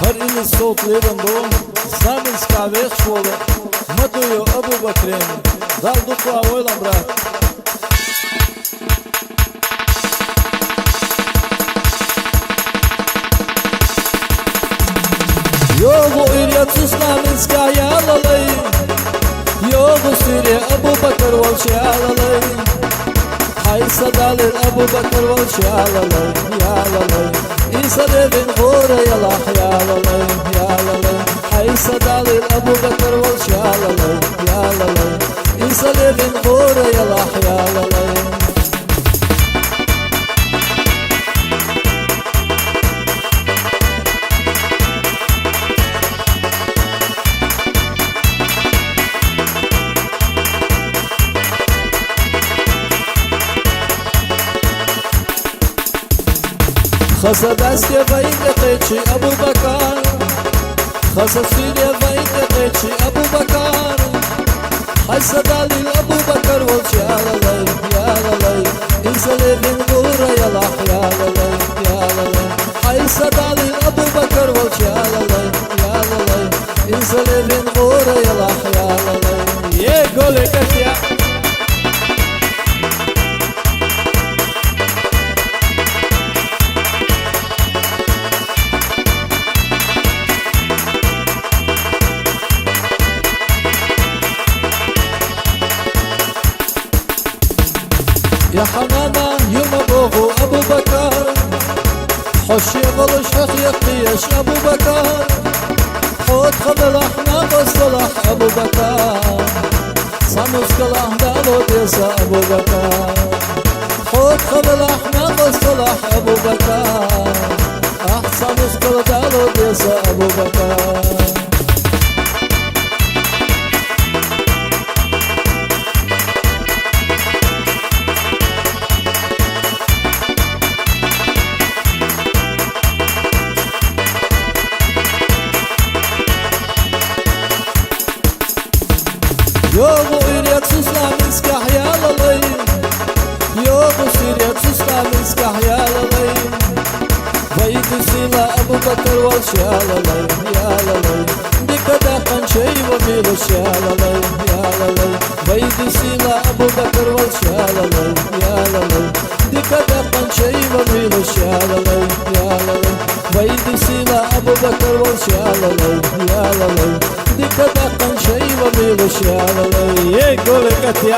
هر این الصوت ليبن دوم زامن سكافيخ شوله مدويو أبو بكرين دال دقوا ويلم برات يوغو إليا تسنا من سكايا للي يوغو سيري أبو بكر والشيا للي هاي صدالي أبو بكر والشيا للي يا للي إيسا لبن غورة يلا يا للي يا للي هاي صدالي أبو بكر والشيا للي يا للي إيسا لبن غورة يلا يا للي خسر دستی وید قیچی ابو بکر خسر سیدی وید قیچی ابو بکر حس دلیل ابو بکر ولچی آلالی یا لالی انزلی بین غورا یلا یا لالی یا لالی حس دلیل ابو بکر ولچی آلالی یا لالی انزلی بین غورا یلا یا لالی یه گل کتیا يا حنانا يوم ابوغو ابو بكر حش يغلش يقيش ابو بكر حوت خبل احنا بصلح ابو بكر ساموس كلاه دالو ديسا ابو بكر حوت خبل احنا بصلح ابو بكر ساموس كلاه دالو ديسا ابو بكر يوغو إليا تسنا مسكح يا للي يوغو سيريا تسنا مسكح يا للي ويد سيلا أبو بكر والش يا للي يا للي ديكا داقن شي وبيلش يا للي يا للي ويد سيلا أبو بكر والش يا للي يا للي ديكا داقن شي وبيلش يا للي يا للي ويد سيلا أبو بكر والش يا للي يا للي ديكا داقن شي وبيلش يا للي يقول كتيا